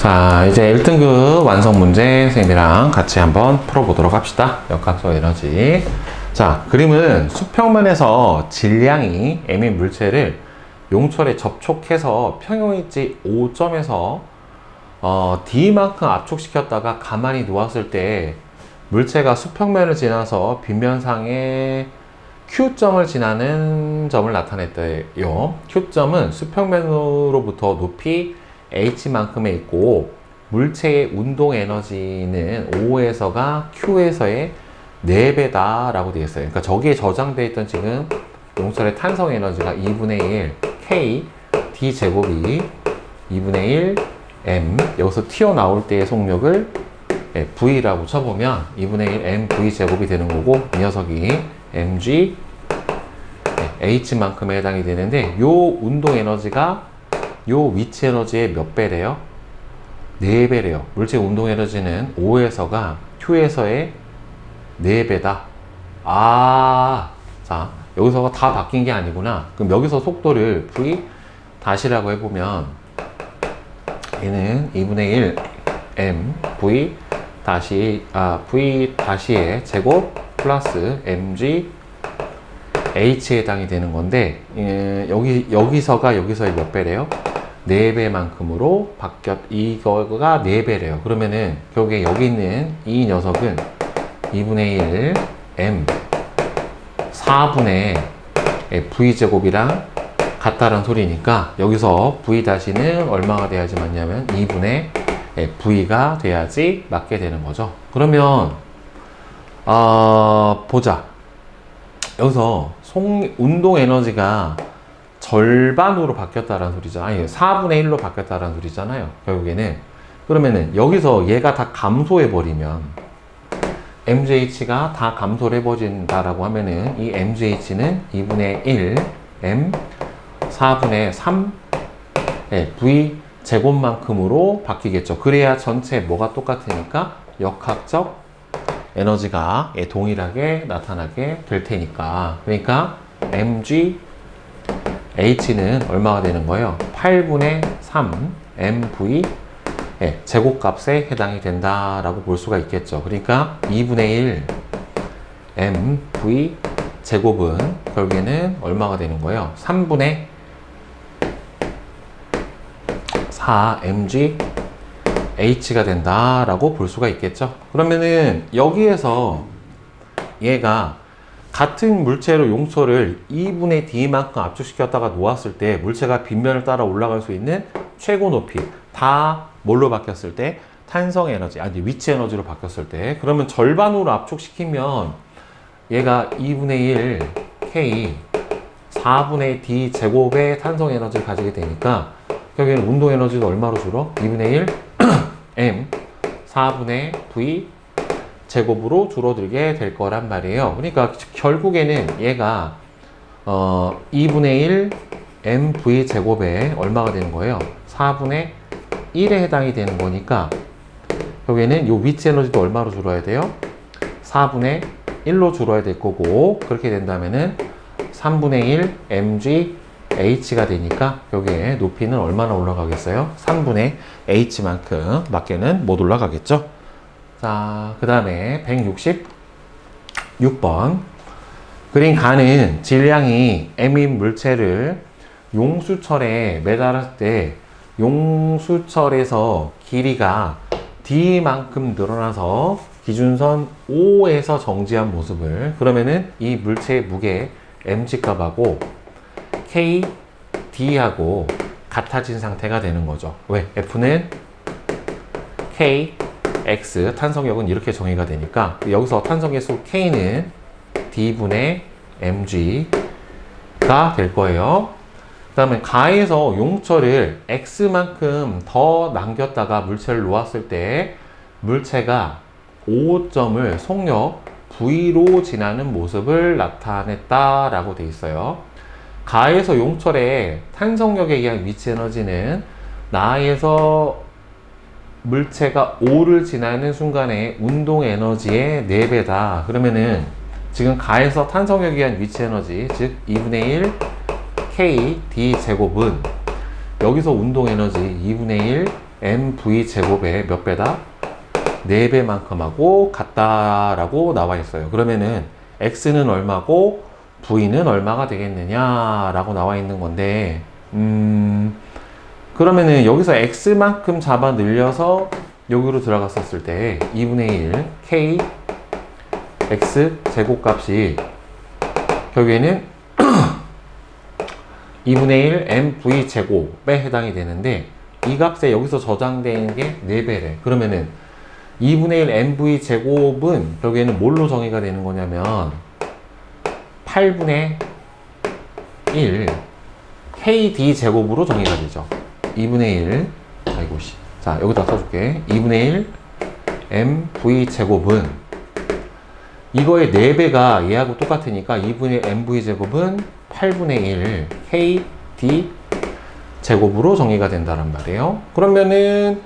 자, 이제 1등급 완성 문제 선생님이랑 같이 한번 풀어보도록 합시다. 역학적 에너지. 자, 그림은 수평면에서 질량이 M인 물체를 용철에 접촉해서 평형일지 O점에서 D만큼 압축시켰다가 가만히 놓았을 때 물체가 수평면을 지나서 빗면상에 Q점을 지나는 점을 나타냈대요. Q점은 수평면으로부터 높이 H만큼에 있고 물체의 운동 에너지는 O에서가 Q에서의 4배다 라고 되어 있어요. 그러니까 저기에 저장되어 있던 지금 용철의 탄성 에너지가 2분의 1 K D 제곱이 2분의 1 M, 여기서 튀어나올 때의 속력을 V라고 쳐보면 2분의 1 MV 제곱이 되는 거고, 이 녀석이 mg H만큼에 해당이 되는데, 요 운동 에너지가 요 위치 에너지의 몇 배래요? 4배래요. 물체 운동 에너지는 O에서가 Q에서의 4배다. 자, 여기서가 다 바뀐 게 아니구나. 그럼 여기서 속도를 V 다시라고 해보면 얘는 2분의 1 M V 다시의 제곱 플러스 mg H에 해당이 되는 건데, 여기서가 여기서의 몇 배래요? 4배만큼으로 이거가 4배래요. 그러면은 결국에 여기 있는 이 녀석은 2분의 1 M 4분의 V제곱이랑 같다는 소리니까, 여기서 V 다시는 얼마가 돼야지 맞냐면 2분의 V가 돼야지 맞게 되는 거죠. 그러면 보자. 여기서 운동 에너지가 절반으로 바뀌었다는 소리죠. 아니, 4분의 1로 바뀌었다는 소리잖아요. 결국에는. 그러면은 여기서 얘가 다 감소해버리면, MGH가 다 감소를 해버린다라고 하면은, 이 MGH는 2분의 1 M 4분의 3 V 제곱만큼으로 바뀌겠죠. 그래야 전체 뭐가 똑같으니까 역학적 에너지가 동일하게 나타나게 될 테니까. 그러니까 mg h는 얼마가 되는 거예요? 8분의 3 mv 제곱값에 해당이 된다라고 볼 수가 있겠죠. 그러니까 2분의 1 mv 제곱은 결국에는 얼마가 되는 거예요? 3분의 4 mg H가 된다라고 볼 수가 있겠죠. 그러면은 여기에서 얘가 같은 물체로 용철을 2분의 D만큼 압축시켰다가 놓았을 때 물체가 빗면을 따라 올라갈 수 있는 최고 높이, 다 뭘로 바뀌었을 때? 탄성 에너지, 아니 위치 에너지로 바뀌었을 때, 그러면 절반으로 압축시키면 얘가 2분의 1 K 4분의 D 제곱의 탄성 에너지를 가지게 되니까, 결국에는 운동 에너지도 얼마로 줄어? 2분의 1 M 4분의 V 제곱으로 줄어들게 될 거란 말이에요. 그러니까 결국에는 얘가 2분의 1 MV 제곱에 얼마가 되는 거예요? 4분의 1에 해당이 되는 거니까, 결국에는 요 위치 에너지도 얼마로 줄어야 돼요? 4분의 1로 줄어야 될 거고, 그렇게 된다면은 3분의 1 mg H가 되니까 여기에 높이는 얼마나 올라가겠어요? 3분의 H만큼 밖에는 못 올라가겠죠? 자, 그 다음에 166번. 그린 가는 질량이 M인 물체를 용수철에 매달았을 때 용수철에서 길이가 D만큼 늘어나서 기준선 O에서 정지한 모습을, 그러면은 이 물체의 무게 mg 값하고 K, D하고 같아진 상태가 되는 거죠. 왜? F는 K, X, 탄성력은 이렇게 정의가 되니까, 여기서 탄성계수 K는 D분의 mg가 될 거예요. 그 다음에 가에서 용철을 X만큼 더 남겼다가 물체를 놓았을 때 물체가 O점을 속력 V로 지나는 모습을 나타냈다라고 돼 있어요. 가에서 용철의 탄성력에 의한 위치 에너지는 나에서 물체가 O를 지나는 순간의 운동 에너지의 4배다. 그러면은 지금 가에서 탄성력에 의한 위치 에너지, 즉 2분의 1 K D 제곱은 여기서 운동 에너지 2분의 1 mv 제곱의 몇 배다? 4배만큼 하고 같다라고 나와 있어요. 그러면은 x는 얼마고 v는 얼마가 되겠느냐라고 나와 있는 건데, 그러면은 여기서 x만큼 잡아 늘려서 여기로 들어갔었을 때 2분의 1 k x 제곱값이 결국에는 2분의 1 mv 제곱에 해당이 되는데, 이 값에 여기서 저장된 게 4배래. 그러면은 2분의 1 mv 제곱은 결국에는 뭘로 정의가 되는 거냐면 8분의 1 kd 제곱으로 정의가 되죠. 2분의 1, 아이고 씨. 자, 여기다 써줄게. 2분의 1 mv 제곱은 이거의 4배가 얘하고 똑같으니까 2분의 1 mv 제곱은 8분의 1 kd 제곱으로 정의가 된다는 말이에요. 그러면은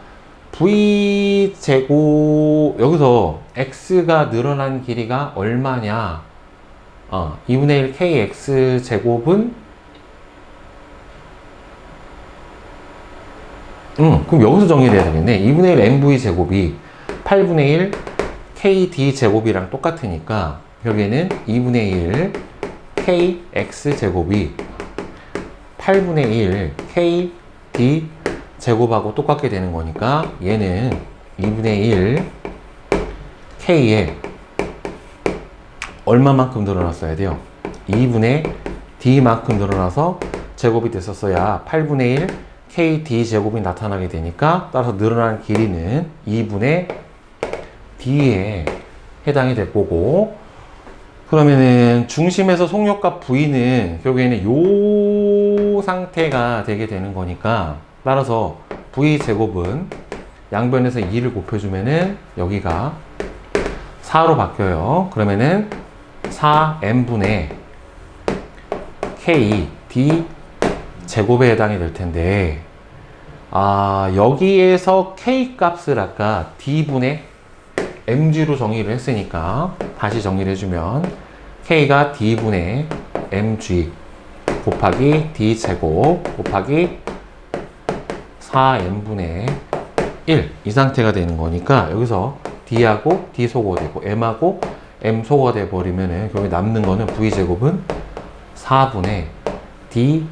v 제곱, 여기서 x가 늘어난 길이가 얼마냐? 2분의 1 kx 제곱은 그럼 여기서 정의돼야 되겠네. 2분의 1 mv 제곱이 8분의 1 kd 제곱이랑 똑같으니까 여기에는 2분의 1 kx 제곱이 8분의 1 kd 제곱하고 똑같게 되는 거니까 얘는 2분의 1 k에 얼마만큼 늘어났어야 돼요? 2분의 d만큼 늘어나서 제곱이 됐었어야 8분의 1 kd 제곱이 나타나게 되니까, 따라서 늘어난 길이는 2분의 d에 해당이 될 거고, 그러면은 중심에서 속력값 v는 결국에는 요 상태가 되게 되는 거니까, 따라서 v 제곱은 양변에서 2를 곱해주면은 여기가 4로 바뀌어요. 그러면은 4n분의 k d 제곱에 해당이 될 텐데, 여기에서 k 값을 아까 d분의 mg로 정의를 했으니까 다시 정의를 해주면 k가 d분의 mg 곱하기 d 제곱 곱하기 4n분의 1, 이 상태가 되는 거니까 여기서 d하고 d 소거가 되고 m하고 m 소거가 돼 버리면은 결국에 남는 거는 v 제곱은 4분의 d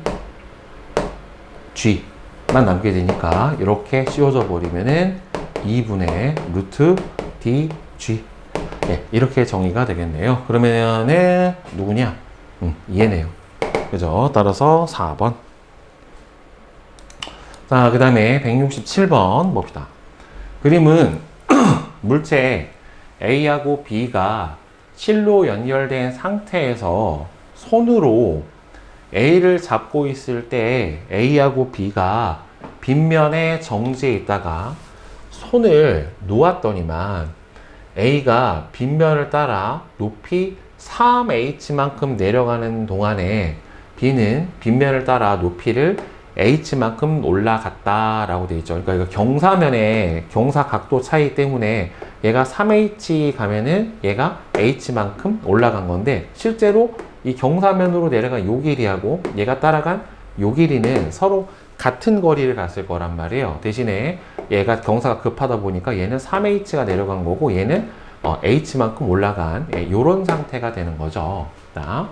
g만 남게 되니까 이렇게 씌워져 버리면은 2분의 루트 dg, 이렇게 정의가 되겠네요. 그러면은 누구냐? 얘네요. 그죠? 따라서 4번. 자, 그 다음에 167번 봅시다. 그림은 물체 A하고 B가 실로 연결된 상태에서 손으로 A를 잡고 있을 때 A하고 B가 빗면에 정지해 있다가 손을 놓았더니만 A가 빗면을 따라 높이 3h만큼 내려가는 동안에 B는 빗면을 따라 높이를 h만큼 올라갔다라고 되어 있죠. 그러니까 이거 경사면의 경사 각도 차이 때문에 얘가 3h 가면은 얘가 h만큼 올라간 건데, 실제로 이 경사면으로 내려간 요 길이하고 얘가 따라간 요 길이는 서로 같은 거리를 갔을 거란 말이에요. 대신에 얘가 경사가 급하다 보니까 얘는 3h가 내려간 거고 얘는 h만큼 올라간 요런 상태가 되는 거죠. 자,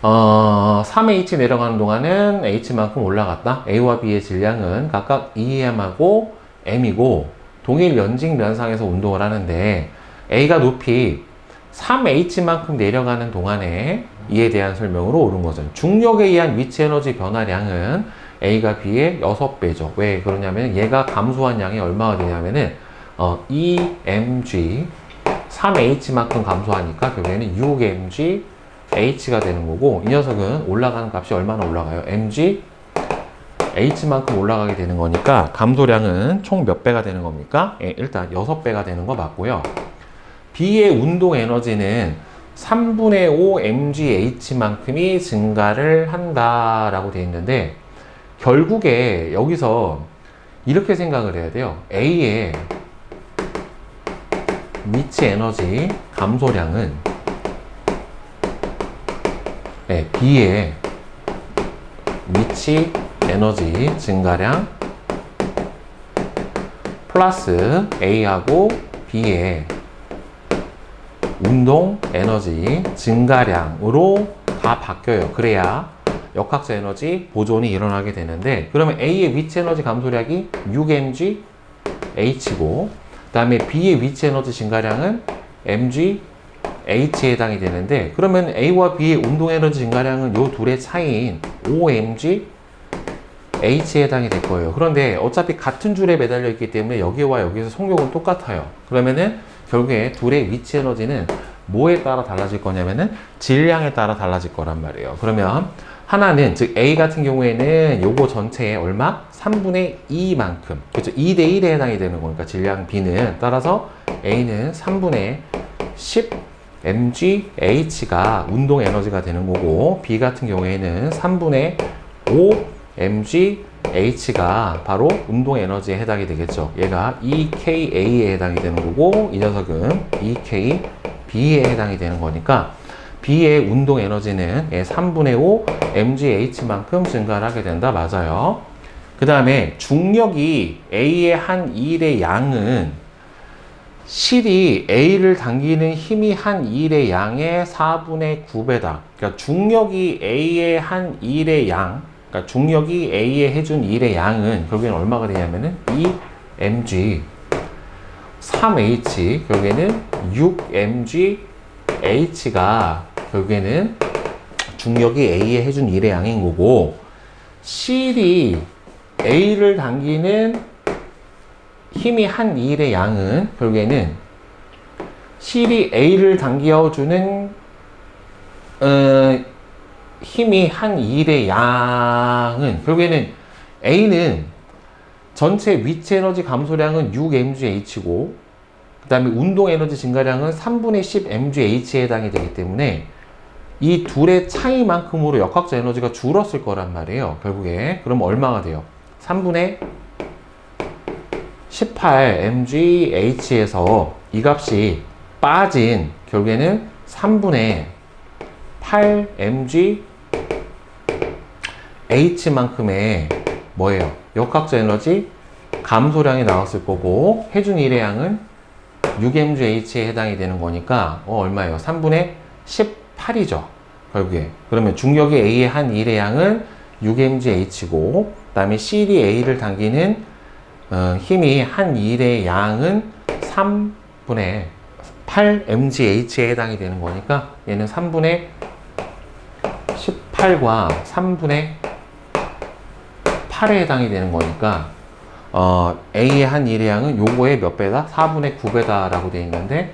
3h 내려가는 동안은 h만큼 올라갔다. a와 b의 질량은 각각 2m하고 m이고 동일 연직 면상에서 운동을 하는데, a가 높이 3h만큼 내려가는 동안에 이에 대한 설명으로 옳은 거죠. 중력에 의한 위치 에너지 변화량은 a가 b의 6배죠. 왜 그러냐면 얘가 감소한 양이 얼마가 되냐면은 2mg 3h만큼 감소하니까 결국에는 6mg h가 되는 거고, 이 녀석은 올라가는 값이 얼마나 올라가요? mg h만큼 올라가게 되는 거니까 감소량은 총 몇 배가 되는 겁니까? 일단 6배가 되는 거 맞고요. B의 운동 에너지는 3분의 5 mgh만큼이 증가를 한다라고 되어 있는데, 결국에 여기서 이렇게 생각을 해야 돼요. A의 위치 에너지 감소량은 B의 위치 에너지 증가량 플러스 A하고 B의 운동 에너지 증가량으로 다 바뀌어요. 그래야 역학적 에너지 보존이 일어나게 되는데, 그러면 A의 위치 에너지 감소량이 6mg H고, 그 다음에 B의 위치 에너지 증가량은 mg H에 해당이 되는데, 그러면 A와 B의 운동 에너지 증가량은 요 둘의 차이인 5mg H에 해당이 될 거예요. 그런데 어차피 같은 줄에 매달려 있기 때문에 여기와 여기에서 속력은 똑같아요. 그러면은 결국에 둘의 위치 에너지는 뭐에 따라 달라질 거냐면은 질량에 따라 달라질 거란 말이에요. 그러면 하나는, 즉 A 같은 경우에는 요거 전체에 얼마? 3분의 2만큼. 그렇죠? 2대 1에 해당이 되는 거니까 질량 B는, 따라서 A는 3분의 10 mgH가 운동 에너지가 되는 거고, B 같은 경우에는 3분의 5 mgH가 바로 운동 에너지에 해당이 되겠죠. 얘가 EKA에 해당이 되는 거고, 이 녀석은 EKB에 해당이 되는 거니까 B의 운동 에너지는 3분의 5 mgH만큼 증가를 하게 된다. 맞아요. 그 다음에 중력이 A의 한 일의 양은 실이 A를 당기는 힘이 한 일의 양의 4분의 9배다. 그러니까 중력이 A의 한 일의 양, 그러니까 중력이 A에 해준 일의 양은 결국에는 얼마가 되냐면은 2mg 3h, 결국에는 6mgH가 결국에는 중력이 A에 해준 일의 양인 거고, 실이 A를 당기는 힘이 한 일의 양은 결국에는 실이 A를 당겨주는 힘이 한 일의 양은 결국에는 A는 전체 위치 에너지 감소량은 6mgH고, 그 다음에 운동 에너지 증가량은 3분의 10 mgH에 해당이 되기 때문에 이 둘의 차이만큼으로 역학적 에너지가 줄었을 거란 말이에요. 결국에 그럼 얼마가 돼요? 3분의 18 mgH에서 이 값이 빠진 결국에는 3분의 8 mgH만큼의 뭐예요? 역학적 에너지 감소량이 나왔을 거고, 해준 일의 양은 6mgH에 해당이 되는 거니까 얼마예요? 3분의 18이죠. 결국에. 그러면 중력이 A의 한 일의 양은 6mgH고, 그 다음에 실이 A를 당기는 힘이 한 일의 양은 3분의 8 mgH에 해당이 되는 거니까 얘는 3분의 18과 3분의 8에 해당이 되는 거니까 A의 한 일의 양은 요거의 몇 배다? 4분의 9배다 라고 되어 있는데,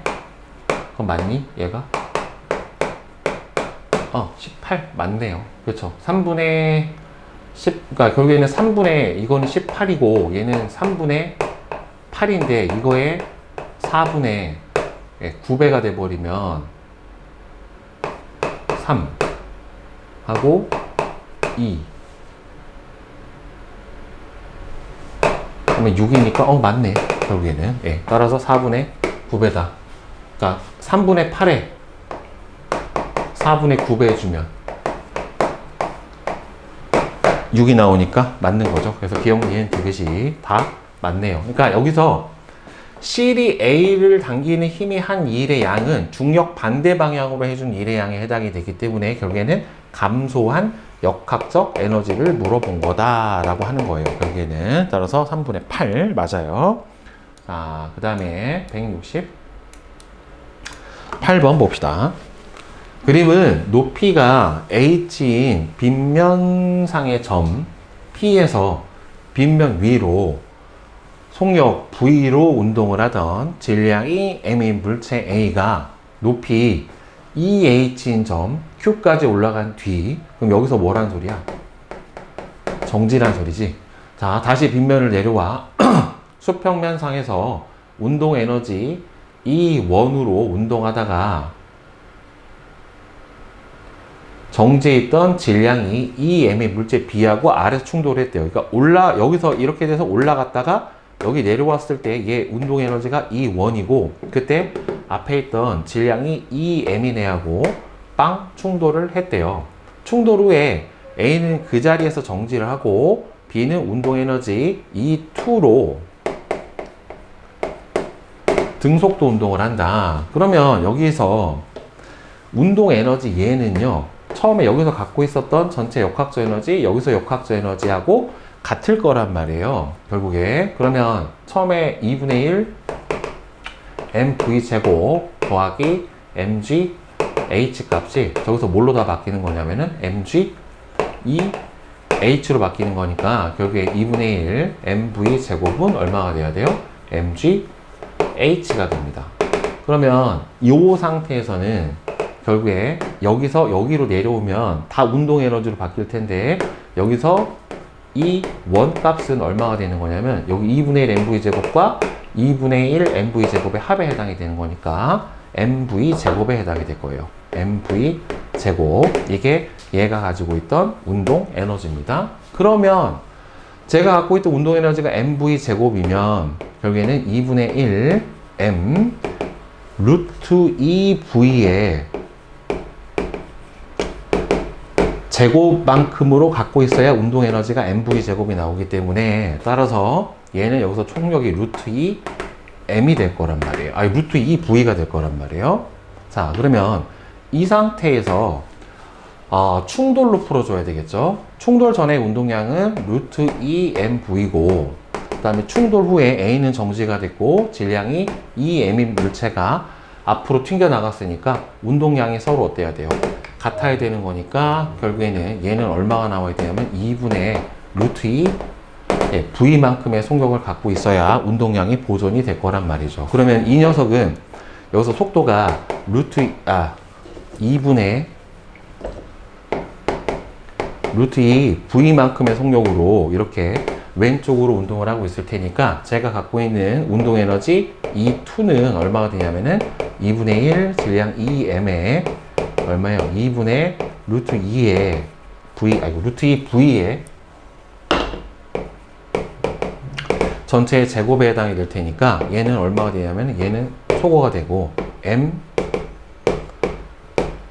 그럼 맞니? 얘가? 18 맞네요. 그렇죠. 3분의 10, 그러니까 결국에는 3분의, 이거는 18이고 얘는 3분의 8인데 이거의 4분의 9배가 돼버리면 3 하고 2, 그러면 6이니까 맞네. 결국에는 따라서 4분의 9배다. 그러니까 3분의 8에 4분의 9배 해주면 6이 나오니까 맞는 거죠. 그래서 기억, 니은, 디귿이 다 맞네요. 그러니까 여기서 실이 A를 당기는 힘이 한 일의 양은 중력 반대 방향으로 해준 일의 양에 해당이 되기 때문에 결국에는 감소한 역학적 에너지를 물어본 거다라고 하는 거예요. 결국에는. 따라서 3분의 8 맞아요. 자, 그 다음에 168번 봅시다. 그림은 높이가 h인 빗면상의 점 P에서 빗면 위로 속력 V로 운동을 하던 질량이 M인 물체 A가 높이 EH인 점 Q까지 올라간 뒤, 그럼 여기서 뭐란 소리야? 정지란 소리지. 자, 다시 빗면을 내려와 수평면상에서 운동 에너지 E1으로 운동하다가 정지해 있던 질량이 EM의 물체 B하고 아래서 충돌을 했대요. 그러니까 여기서 이렇게 돼서 올라갔다가 여기 내려왔을 때 얘 운동 에너지가 E1이고, 그때 앞에 있던 질량이 EM이네하고 빵 충돌을 했대요. 충돌 후에 A는 그 자리에서 정지를 하고 B는 운동 에너지 E2로 등속도 운동을 한다. 그러면 여기서 운동 에너지 얘는요, 처음에 여기서 갖고 있었던 전체 역학적 에너지, 여기서 역학적 에너지하고 같을 거란 말이에요, 결국에. 그러면 처음에 2분의 1 mv 제곱 더하기 mg h 값이 저기서 뭘로 다 바뀌는 거냐면은 mg 2h로 바뀌는 거니까 결국에 2분의 1 mv 제곱은 얼마가 돼야 돼요? mg h가 됩니다. 그러면 이 상태에서는 결국에 여기서 여기로 내려오면 다 운동 에너지로 바뀔 텐데, 여기서 이 원값은 얼마가 되는 거냐면 여기 2분의 1 mv 제곱과 2분의 1 mv 제곱의 합에 해당이 되는 거니까 mv 제곱에 해당이 될 거예요. mv 제곱, 이게 얘가 가지고 있던 운동 에너지입니다. 그러면 제가 갖고 있던 운동 에너지가 mv 제곱이면 결국에는 2분의 1 m 루트 2v의 제곱만큼으로 갖고 있어야 운동 에너지가 mv 제곱이 나오기 때문에, 따라서 얘는 여기서 총력이 루트 2 m이 될 거란 말이에요. 아니, 루트 2 v가 될 거란 말이에요. 자, 그러면 이 상태에서 충돌로 풀어줘야 되겠죠. 충돌 전에 운동량은 루트 2 mv고, 그 다음에 충돌 후에 a는 정지가 됐고 질량이 2m인 물체가 앞으로 튕겨 나갔으니까 운동량이 서로 어때야 돼요? 같아야 되는 거니까 결국에는 얘는 얼마가 나와야 되냐면 2분의 루트 2 V만큼의 속력을 갖고 있어야 운동량이 보존이 될 거란 말이죠. 그러면 이 녀석은 여기서 속도가 2분의 루트 2 V만큼의 속력으로 이렇게 왼쪽으로 운동을 하고 있을 테니까 제가 갖고 있는 운동 에너지 E2는 얼마가 되냐면은 2분의 1 질량 2m에 얼마예요? 2분의 루트 2의 루트 2 V의 전체의 제곱에 해당이 될 테니까 얘는 얼마가 되냐면 얘는 소거가 되고 m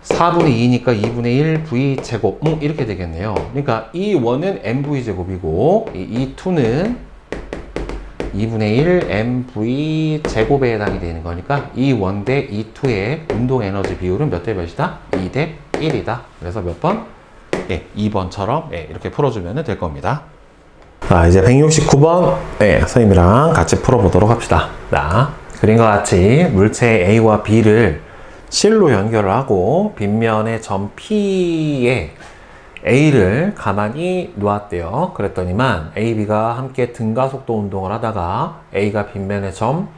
4분의 2니까 2분의 1 v 제곱 이렇게 되겠네요. 그러니까 이 원은 mv 제곱이고 이 2는 2분의 1 mv 제곱에 해당이 되는 거니까 이 원 대 이 2의 운동 에너지 비율은 몇 대 몇이다? 2 대 1이다. 그래서 몇 번? 2번처럼 이렇게 풀어주면 될 겁니다. 자, 이제 169번 선생님이랑 같이 풀어보도록 합시다. 자, 그림과 같이 물체 A와 B를 실로 연결을 하고 빗면의 점 P에 A를 가만히 놓았대요. 그랬더니만 A, B가 함께 등가속도 운동을 하다가 A가 빗면의 점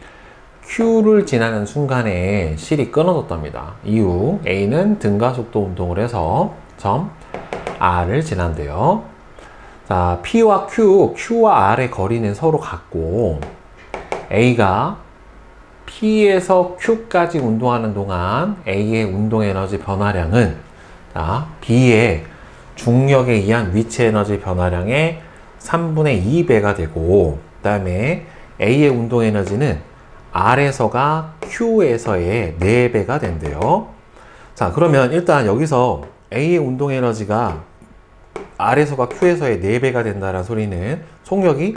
Q를 지나는 순간에 실이 끊어졌답니다. 이후 A는 등가속도 운동을 해서 점 R을 지난대요. 자, P와 Q와 R의 거리는 서로 같고 A가 P에서 Q까지 운동하는 동안 A의 운동 에너지 변화량은 B의 중력에 의한 위치 에너지 변화량의 3분의 2배가 되고, 그 다음에 A의 운동 에너지는 R에서가 Q에서의 4배가 된대요. 자, 그러면 일단 여기서 A의 운동 에너지가 R에서가 Q에서의 4배가 된다는 소리는 속력이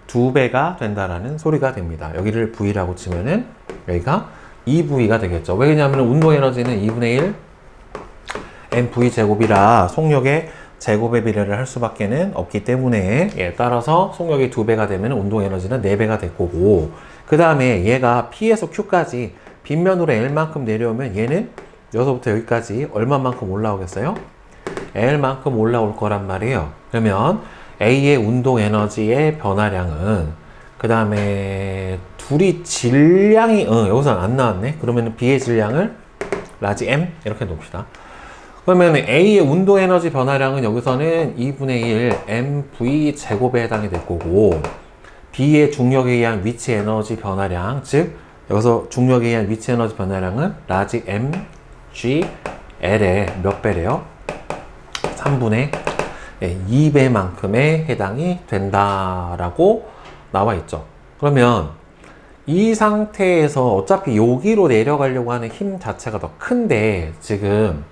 2배가 된다라는 소리가 됩니다. 여기를 V라고 치면은 여기가 2V가 되겠죠. 왜냐하면 운동 에너지는 2분의 1 mv 제곱이라 속력의 제곱의 비례를 할 수밖에 없기 때문에 따라서 속력이 2배가 되면 운동 에너지는 4배가 될 거고, 그 다음에 얘가 P에서 Q까지 빗면으로 L만큼 내려오면 얘는 여기서부터 여기까지 얼마만큼 올라오겠어요? L만큼 올라올 거란 말이에요. 그러면 A의 운동 에너지의 변화량은, 그 다음에 둘이 질량이 여기서는 안 나왔네. 그러면 B의 질량을 라지 M 이렇게 놓읍시다. 그러면 A의 운동 에너지 변화량은 여기서는 2분의 1 mv 제곱에 해당이 될 거고, B의 중력에 의한 위치 에너지 변화량, 즉 여기서 중력에 의한 위치 에너지 변화량은 라지 mg L의 몇 배래요? 3분의 2배만큼에 해당이 된다라고 나와 있죠. 그러면 이 상태에서 어차피 여기로 내려가려고 하는 힘 자체가 더 큰데, 지금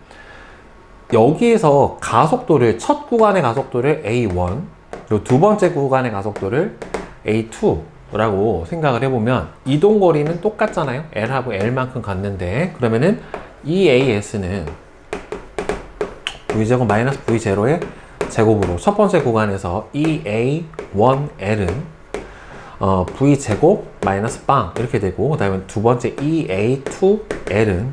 여기에서 가속도를, 첫 구간의 가속도를 A1, 그리고 두 번째 구간의 가속도를 A2 라고 생각을 해보면 이동거리는 똑같잖아요. L하고 L만큼 갔는데, 그러면은 EAS는 V제곱 마이너스 V0의 제곱으로 첫 번째 구간에서 EA1L은 V제곱 마이너스 빵 이렇게 되고, 그 다음에 두 번째 EA2L은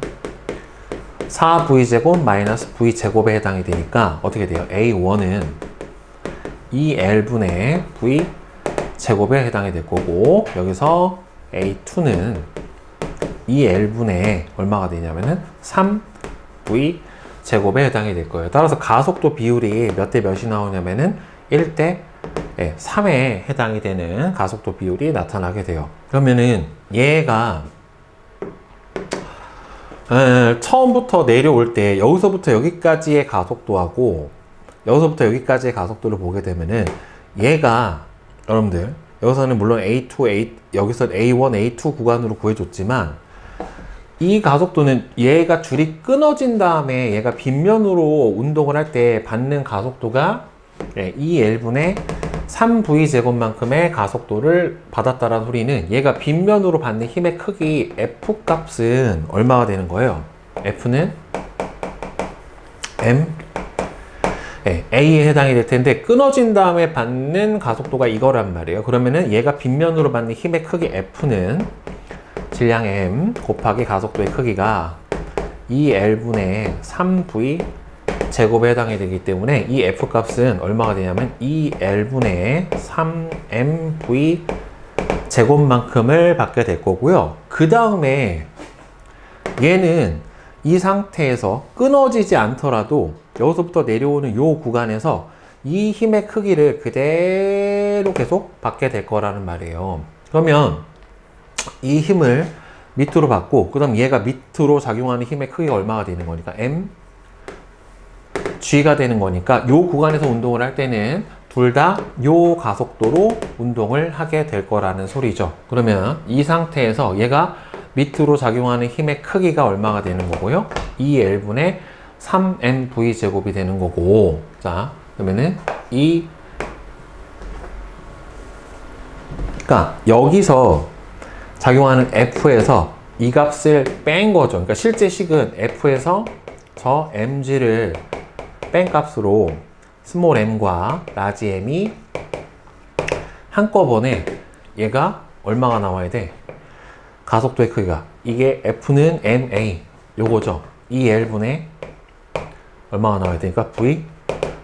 4V제곱 마이너스 V제곱에 해당이 되니까 어떻게 돼요? A1은 2L분의 V제곱에 해당이 될 거고, 여기서 A2는 2L분의 얼마가 되냐면은 3V제곱에 해당이 될 거예요. 따라서 가속도 비율이 몇 대 몇이 나오냐면은 1대 3에 해당이 되는 가속도 비율이 나타나게 돼요. 그러면은 얘가 처음부터 내려올 때 여기서부터 여기까지의 가속도하고 여기서부터 여기까지의 가속도를 보게 되면은 얘가 여러분들 여기서는 물론 여기서 A1, A2 구간으로 구해줬지만 이 가속도는 얘가 줄이 끊어진 다음에 얘가 빗면으로 운동을 할 때 받는 가속도가 2L분의 3V제곱만큼의 가속도를 받았다라는 소리는 얘가 빗면으로 받는 힘의 크기 F 값은 얼마가 되는 거예요? F는 M A에 해당이 될 텐데 끊어진 다음에 받는 가속도가 이거란 말이에요. 그러면은 얘가 빗면으로 받는 힘의 크기 F는 질량 M 곱하기 가속도의 크기가 2L분의 3V 제곱에 해당이 되기 때문에 이 F 값은 얼마가 되냐면 2L분의 3mv 제곱만큼을 받게 될 거고요. 그 다음에 얘는 이 상태에서 끊어지지 않더라도 여기서부터 내려오는 요 구간에서 이 힘의 크기를 그대로 계속 받게 될 거라는 말이에요. 그러면 이 힘을 밑으로 받고 그 다음 얘가 밑으로 작용하는 힘의 크기가 얼마가 되는 거니까 M G가 되는 거니까 요 구간에서 운동을 할 때는 둘 다 요 가속도로 운동을 하게 될 거라는 소리죠. 그러면 이 상태에서 얘가 밑으로 작용하는 힘의 크기가 얼마가 되는 거고요? 2L분의 3mv 제곱이 되는 거고, 자 그러면은 그러니까 여기서 작용하는 F에서 이 값을 뺀 거죠. 그러니까 실제 식은 F에서 저 mg를 뺀 값으로 스몰 m과 라지 m이 한꺼번에 얘가 얼마가 나와야 돼? 가속도의 크기가 이게 F는 ma 요거죠. 2L분의 얼마가 나와야 되니까 V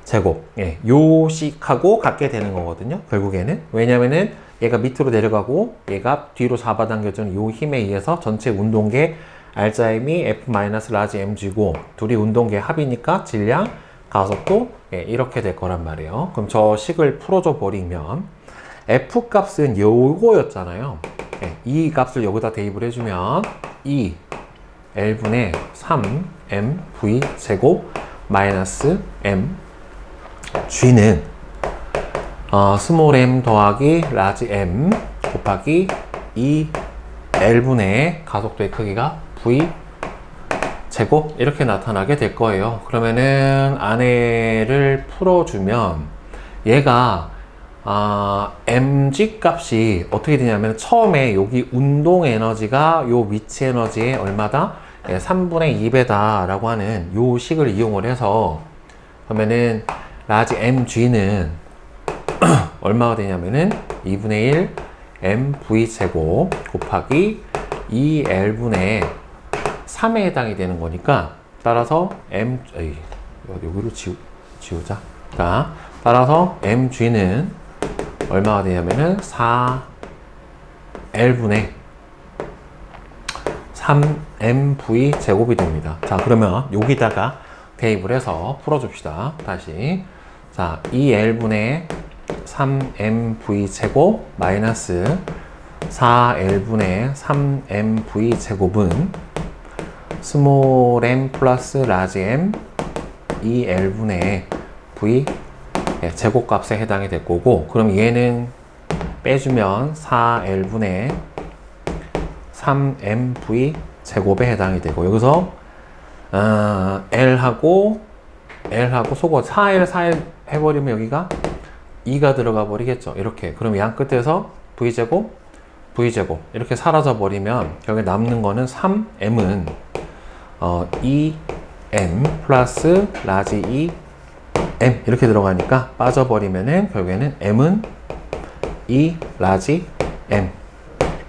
제곱 요 식하고 같게 되는 거거든요. 결국에는 왜냐면은 얘가 밑으로 내려가고 얘가 뒤로 잡아당겨주는 요 힘에 의해서 전체 운동계 알자임이 F 라지 mg고 둘이 운동계 합이니까 질량 가속도 이렇게 될 거란 말이에요. 그럼 저 식을 풀어줘 버리면 F 값은 요거였잖아요. 이 값을 여기다 대입을 해주면 2 L분의 3mv 제곱 마이너스 m g는 스몰 m 더하기 라지 m 곱하기 2 L분의 가속도의 크기가 v 제곱 이렇게 나타나게 될 거예요. 그러면은 안에를 풀어주면 얘가 mg 값이 어떻게 되냐면 처음에 여기 운동 에너지가 요 위치 에너지의 얼마다? 3분의 2배다 라고 하는 요 식을 이용을 해서 그러면은 라지 mg는 얼마가 되냐면은 2분의 1 mv 제곱 곱하기 2L분의 3에 해당이 되는 거니까 따라서 여기로 지우자. 그러니까 따라서 mg는 얼마가 되냐면은 4L분의 3mv 제곱이 됩니다. 자 그러면 여기다가 대입을 해서 풀어줍시다. 다시 자 2L분의 3mv 제곱 마이너스 4L분의 3mv 제곱은 스몰 m 플러스 라지 m 2L분의 v 제곱값에 해당이 될 거고, 그럼 얘는 빼주면 4L분의 3mv 제곱에 해당이 되고, 여기서 L하고 속어 4L 해버리면 여기가 2가 들어가 버리겠죠. 이렇게. 그럼 양 끝에서 v 제곱 V제곱 이렇게 사라져 버리면 결국에 남는 거는 3M은 2M 플러스 라지 2M 이렇게 들어가니까 빠져버리면은 결국에는 M은 2 라지 M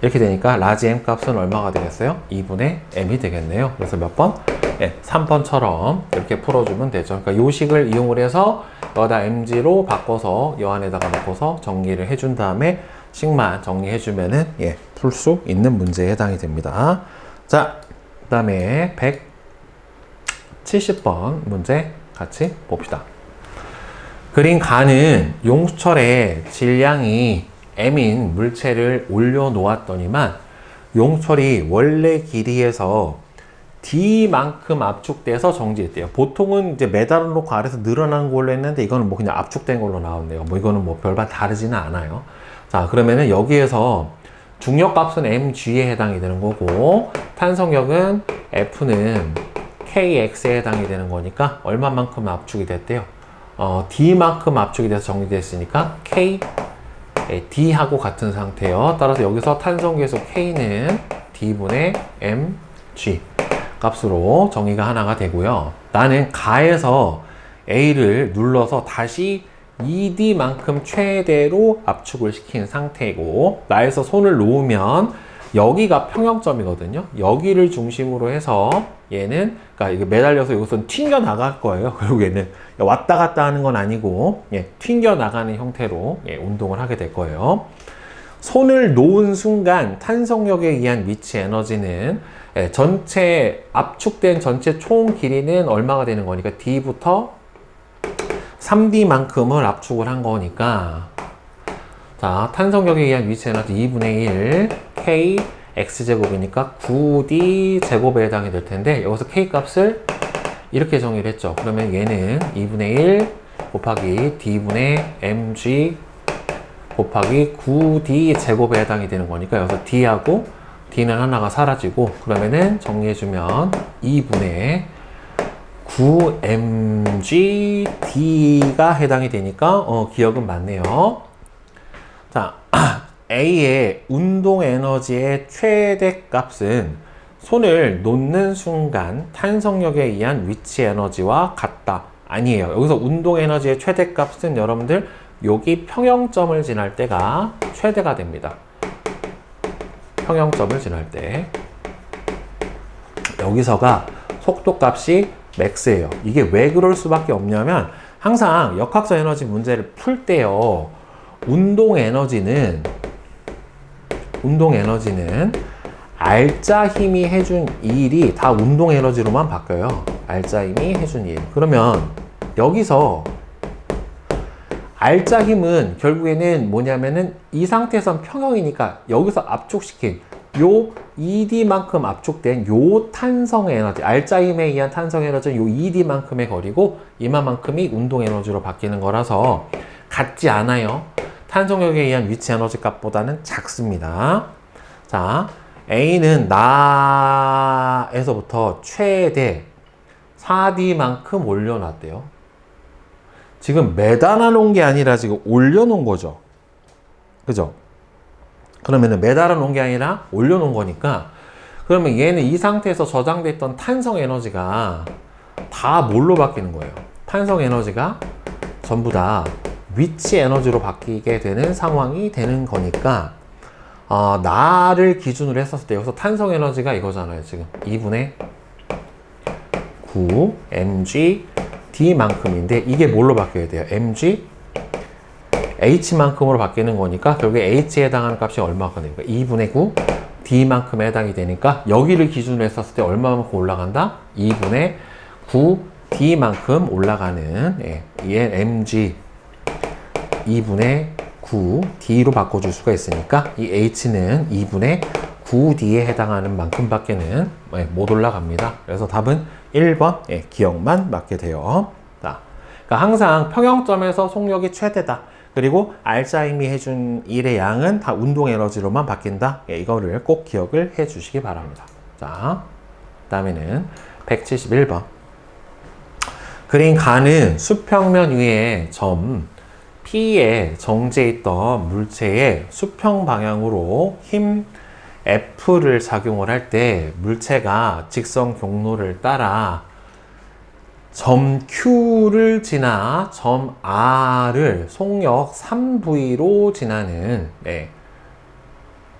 이렇게 되니까 라지 M 값은 얼마가 되겠어요? 2분의 M이 되겠네요. 그래서 몇 번? 네, 3번처럼 이렇게 풀어주면 되죠. 그러니까 요 식을 이용을 해서 여기다 MG로 바꿔서 요 안에다가 넣고서 정리를 해준 다음에 식만 정리해주면은 예, 풀 수 있는 문제에 해당이 됩니다. 자, 그 다음에 170번 문제 같이 봅시다. 그린 가는 용철의 질량이 M인 물체를 올려놓았더니만 용철이 원래 길이에서 D만큼 압축돼서 정지했대요. 보통은 이제 매달아 놓고 아래에서 늘어나는 걸로 했는데 이거는 뭐 그냥 압축된 걸로 나왔네요. 뭐 이거는 뭐 별반 다르지는 않아요. 자, 그러면은 여기에서 중력값은 mg에 해당이 되는 거고 탄성력은 F는 kx에 해당이 되는 거니까 얼마만큼 압축이 됐대요? D만큼 압축이 돼서 정리됐으니까 k D하고 같은 상태예요. 따라서 여기서 탄성계수 K는 D분의 mg 값으로 정의가 하나가 되고요. 나는 가에서 A를 눌러서 다시 2D만큼 최대로 압축을 시킨 상태이고 나에서 손을 놓으면 여기가 평형점이거든요. 여기를 중심으로 해서 얘는 그러니까 이게 매달려서 여기서 튕겨 나갈 거예요. 결국에는 왔다 갔다 하는 건 아니고 예, 튕겨 나가는 형태로 예, 운동을 하게 될 거예요. 손을 놓은 순간 탄성력에 의한 위치 에너지는 예, 전체 압축된 전체 총 길이는 얼마가 되는 거니까 D부터 3D만큼을 압축을 한 거니까 자 탄성력에 의한 위치 에너지 2분의 1 K X제곱이니까 9D 제곱에 해당이 될 텐데 여기서 K 값을 이렇게 정의를 했죠. 그러면 얘는 2분의 1 곱하기 D분의 mg 곱하기 9D 제곱에 해당이 되는 거니까 여기서 D하고 D는 하나가 사라지고 그러면은 정리해주면 2분의 9mg D가 해당이 되니까 기억은 맞네요. 자, A의 운동 에너지의 최대 값은 손을 놓는 순간 탄성력에 의한 위치 에너지와 같다. 아니에요. 여기서 운동 에너지의 최대 값은 여러분들 여기 평형점을 지날 때가 최대가 됩니다. 평형점을 지날 때 여기서가 속도 값이 맥스예요. 이게 왜 그럴 수밖에 없냐면 항상 역학적 에너지 문제를 풀 때요. 운동 에너지는 알짜 힘이 해준 일이 다 운동 에너지로만 바뀌어요. 알짜 힘이 해준 일. 그러면 여기서 알짜 힘은 결국에는 뭐냐면은 이 상태에선 평형이니까 여기서 압축시킨 요 2D만큼 압축된 요 탄성 에너지, 알짜 힘에 의한 탄성 에너지는 요 2D만큼의 거리고 이만큼이 운동 에너지로 바뀌는 거라서 같지 않아요. 탄성력에 의한 위치 에너지 값보다는 작습니다. 자, A는 나에서부터 최대 4D만큼 올려놨대요. 지금 매달아 놓은 게 아니라 지금 올려놓은 거죠. 그죠? 그러면은 매달아 놓은 게 아니라 올려놓은 거니까 그러면 얘는 이 상태에서 저장돼 있던 탄성 에너지가 다 뭘로 바뀌는 거예요? 탄성 에너지가 전부 다 위치 에너지로 바뀌게 되는 상황이 되는 거니까 나를 기준으로 했었을 때 여기서 탄성 에너지가 이거잖아요. 지금 2분의 9 mg D만큼인데 이게 뭘로 바뀌어야 돼요? mg H만큼으로 바뀌는 거니까 결국에 H에 해당하는 값이 얼마가 되니까 2분의 9 D만큼에 해당이 되니까 여기를 기준으로 했었을 때 얼마만큼 올라간다? 2분의 9 D만큼 올라가는 예, mg 2분의 9 D로 바꿔줄 수가 있으니까 이 H는 2분의 9D에 해당하는 만큼밖에는 못 올라갑니다. 그래서 답은 1번 기억만 맞게 돼요. 자, 그러니까 항상 평형점에서 속력이 최대다. 그리고 알짜 힘이 해준 일의 양은 다 운동 에너지로만 바뀐다. 이거를 꼭 기억을 해 주시기 바랍니다. 자, 다음에는 171번. 그린 가는 수평면 위에 점 P에 정지해 있던 물체의 수평 방향으로 힘 F를 작용을 할 때 물체가 직선 경로를 따라 점 Q를 지나 점 R을 속력 3V로 지나는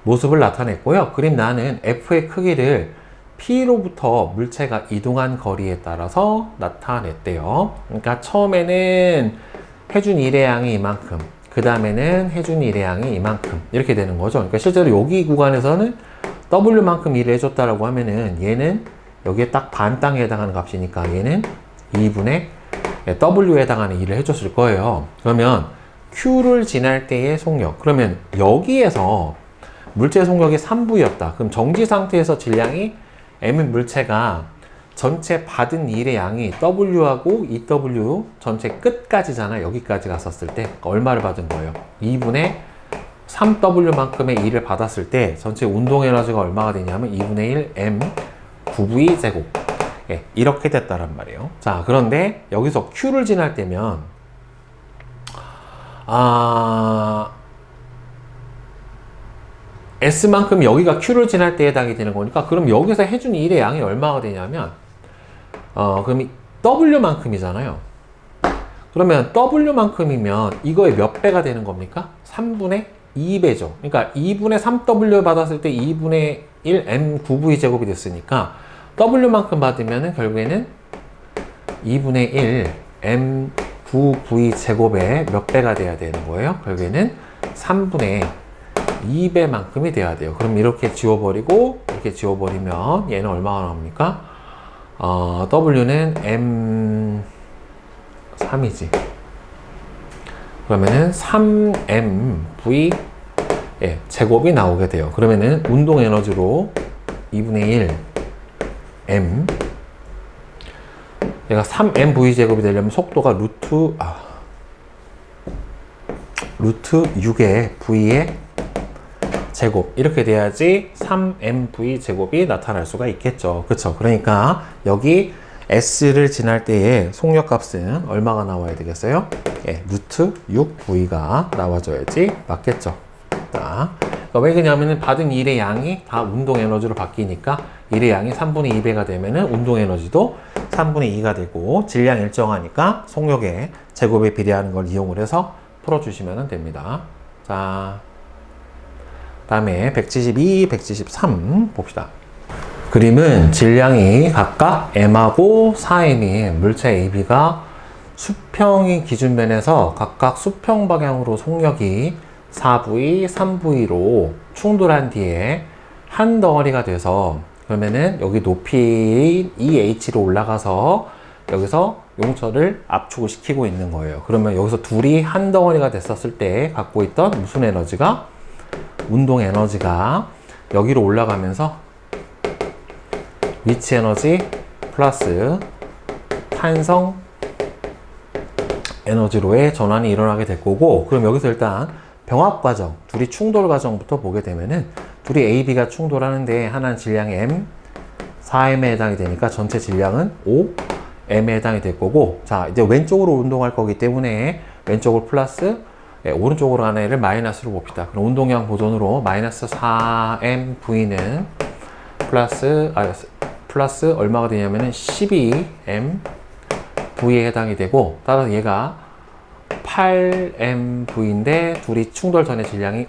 모습을 나타냈고요. 그림 나는 F의 크기를 P로부터 물체가 이동한 거리에 따라서 나타냈대요. 그러니까 처음에는 해준 일의 양이 이만큼, 그 다음에는 해준 일의 양이 이만큼 이렇게 되는 거죠. 그러니까 실제로 여기 구간에서는 W만큼 일을 해줬다라고 하면은 얘는 여기에 딱 반 땅에 해당하는 값이니까 얘는 2분의 W에 해당하는 일을 해줬을 거예요. 그러면 Q를 지날 때의 속력, 그러면 여기에서 물체 속력이 3V였다. 그럼 정지 상태에서 질량이 M인 물체가 전체 받은 일의 양이 W하고 EW 전체 끝까지잖아. 여기까지 갔었을 때 얼마를 받은 거예요? 2분의 3W만큼의 일을 받았을 때 전체 운동 에너지가 얼마가 되냐면 2분의 1 M 9V 제곱. 이렇게 됐다란 말이에요. 자, 그런데 여기서 Q를 지날 때면 S만큼 여기가 Q를 지날 때 해당이 되는 거니까 그럼 여기서 해준 일의 양이 얼마가 되냐면 그럼 W만큼이잖아요. 그러면 W만큼이면 이거의 몇 배가 되는 겁니까? 3분의 2배죠. 그러니까 2분의 3W 받았을 때 2분의 1 M9V 제곱이 됐으니까 W만큼 받으면 결국에는 2분의 1 M9V 제곱의 몇 배가 돼야 되는 거예요? 결국에는 3분의 2배만큼이 돼야 돼요. 그럼 이렇게 지워버리고 이렇게 지워버리면 얘는 얼마가 나옵니까? W는 M3이지. 그러면은 3mv 제곱이 나오게 돼요. 그러면은 운동 에너지로 2분의 1 m 얘가 3mv 제곱이 되려면 속도가 루트 6의 v의 제곱 이렇게 돼야지 3mv 제곱이 나타날 수가 있겠죠. 그쵸? 그러니까 여기 S를 지날 때의 속력 값은 얼마가 나와야 되겠어요? 루트 6V가 나와줘야지 맞겠죠. 자, 왜 그러냐면은 받은 일의 양이 다 운동 에너지로 바뀌니까 일의 양이 3분의 2배가 되면은 운동 에너지도 3분의 2가 되고 질량 일정하니까 속력의 제곱에 비례하는 걸 이용을 해서 풀어주시면 됩니다. 자, 다음에 172, 173 봅시다. 그림은 질량이 각각 M하고 4M인 물체 AB가 수평이 기준면에서 각각 수평 방향으로 속력이 4V, 3V로 충돌한 뒤에 한 덩어리가 돼서 그러면은 여기 높이 EH로 올라가서 여기서 용처를 압축을 시키고 있는 거예요. 그러면 여기서 둘이 한 덩어리가 됐었을 때 갖고 있던 무슨 에너지가? 운동 에너지가 여기로 올라가면서 위치 에너지 플러스 탄성 에너지로의 전환이 일어나게 될 거고, 그럼 여기서 일단 병합 과정, 둘이 충돌 과정부터 보게 되면은 둘이 AB가 충돌하는데 하나는 질량이 M, 4M에 해당이 되니까 전체 질량은 5M에 해당이 될 거고, 자 이제 왼쪽으로 운동할 거기 때문에 왼쪽을 플러스 오른쪽으로 가는 애를 마이너스로 봅시다. 그럼 운동량 보존으로 마이너스 4MV는 플러스 얼마가 되냐면은 12M V에 해당이 되고, 따라서 얘가 8MV인데 둘이 충돌 전의 질량이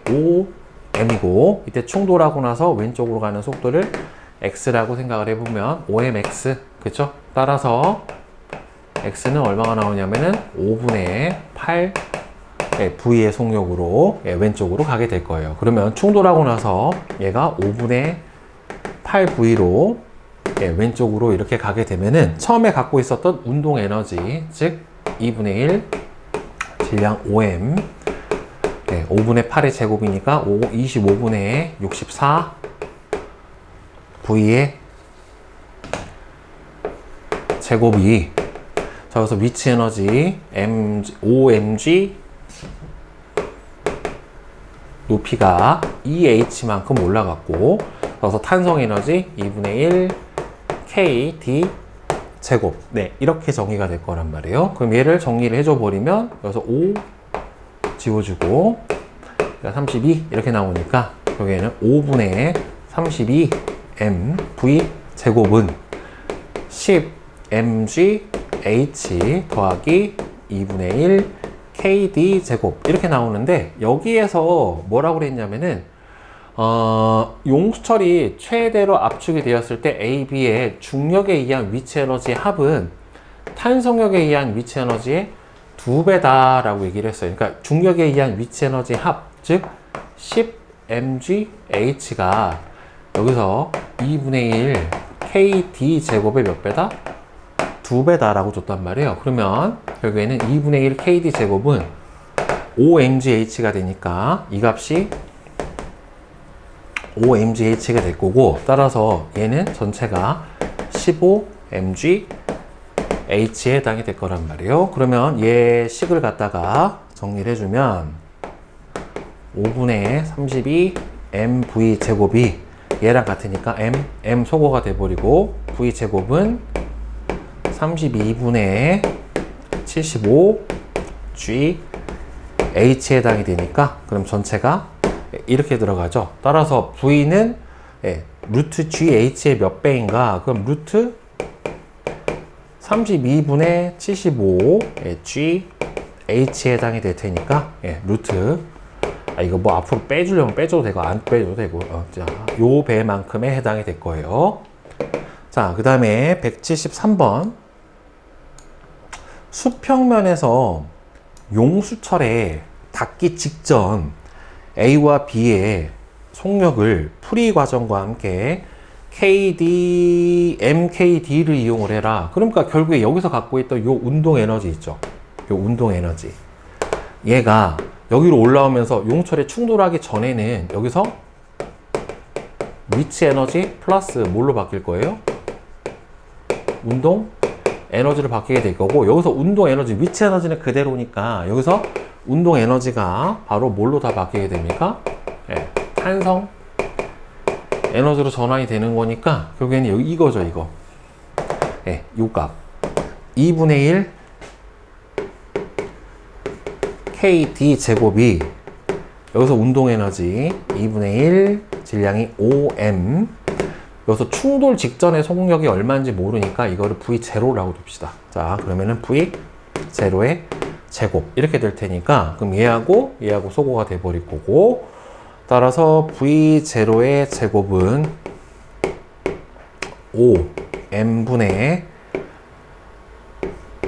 5M이고, 이때 충돌하고 나서 왼쪽으로 가는 속도를 X라고 생각을 해보면 5mx, 그쵸? 따라서 X는 얼마가 나오냐면은 5분의 8 V의 속력으로 왼쪽으로 가게 될 거예요. 그러면 충돌하고 나서 얘가 5분의 8V로 왼쪽으로 이렇게 가게 되면은 처음에 갖고 있었던 운동 에너지, 즉 2분의 1 질량 5M 5분의 8의 제곱이니까 25분의 64 V의 제곱이, 자 그래서 위치 에너지 OMG 높이가 EH만큼 올라갔고, 그래서 탄성 에너지 2분의 1 KD 제곱, 이렇게 정의가 될 거란 말이에요. 그럼 얘를 정리를 해줘 버리면 여기서 지워주고, 그러니까 32 이렇게 나오니까 여기에는 5분의 32 mv 제곱은 10 mg h 더하기 2분의 1 kd 제곱 이렇게 나오는데, 여기에서 뭐라고 그랬냐면은 용수철이 최대로 압축이 되었을 때 AB의 중력에 의한 위치 에너지 합은 탄성력에 의한 위치 에너지의 2배다 라고 얘기를 했어요. 그러니까 중력에 의한 위치 에너지 합, 즉 10 mgH가 여기서 2분의 1 kd 제곱의 몇 배다? 2배다 라고 줬단 말이에요. 그러면 결국에는 2분의 1 kd 제곱은 5mgh가 되니까 이 값이 5mgh가 될 거고, 따라서 얘는 전체가 15mgh에 해당이 될 거란 말이에요. 그러면 얘 식을 갖다가 정리를 해주면 5분의 32 mv 제곱이 얘랑 같으니까 m 소거가 돼버리고, v 제곱은 32분의 75 g h에 해당이 되니까, 그럼 전체가 이렇게 들어가죠. 따라서 v는 루트 GH의 몇 배인가? 그럼 루트 32분의 75 GH에 해당이 될 테니까, 루트, 이거 뭐 앞으로 빼주려면 빼줘도 되고 안 빼줘도 되고, 자, 요 배만큼에 해당이 될 거예요. 자, 그 다음에 173번. 수평면에서 용수철에 닿기 직전 A와 B의 속력을 풀이 과정과 함께 KD, MKD를 이용을 해라. 그러니까 결국에 여기서 갖고 있던 요 운동 에너지 있죠. 요 운동 에너지. 얘가 여기로 올라오면서 용철에 충돌하기 전에는 여기서 위치 에너지 플러스 뭘로 바뀔 거예요? 운동 에너지로 바뀌게 될 거고, 여기서 운동 에너지, 위치 에너지는 그대로니까 여기서 운동 에너지가 바로 뭘로 다 바뀌게 됩니까? 탄성 에너지로 전환이 되는 거니까 결국에는 이거죠, 이거. 요 값 2분의 1 kd 제곱이 여기서 운동 에너지 2분의 1 질량이 5m, 여기서 충돌 직전의 속력이 얼마인지 모르니까 이거를 V0라고 둡시다. 자, 그러면은 V0의 제곱 이렇게 될 테니까, 그럼 얘하고 소거가 돼 버릴 거고, 따라서 V0의 제곱은 5m분의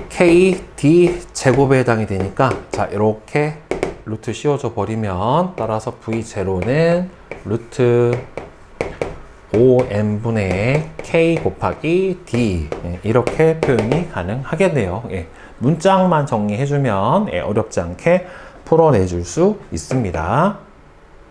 kd 제곱에 해당이 되니까, 자, 이렇게 루트 씌워져 버리면, 따라서 V0는 루트 5m분의 k 곱하기 d, 이렇게 표현이 가능하겠네요. 문장만 정리해주면 어렵지 않게 풀어내줄 수 있습니다.